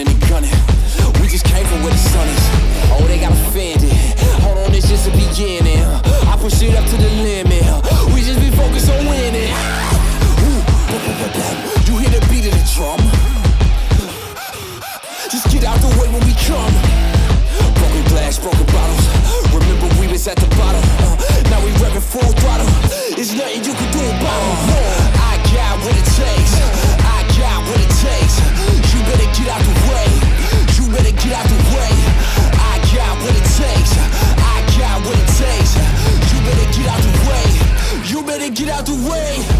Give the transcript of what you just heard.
running and gunning. We just came from where the sun is. Oh, they got offended. Hold on, it's just a beginning. I push it up to the limit. We just be focused on winning. Ooh, you hear the beat of the drum? Just get out the way when we come. Broken glass, broken bottles. Remember we was at the bottom. Now we revving full throttle. There's nothing you can do about it. I got what it takes. I got what it takes. You better get out the way. You better get out the way. I got what it takes. I got what it takes. You better get out the way. You better get out the way.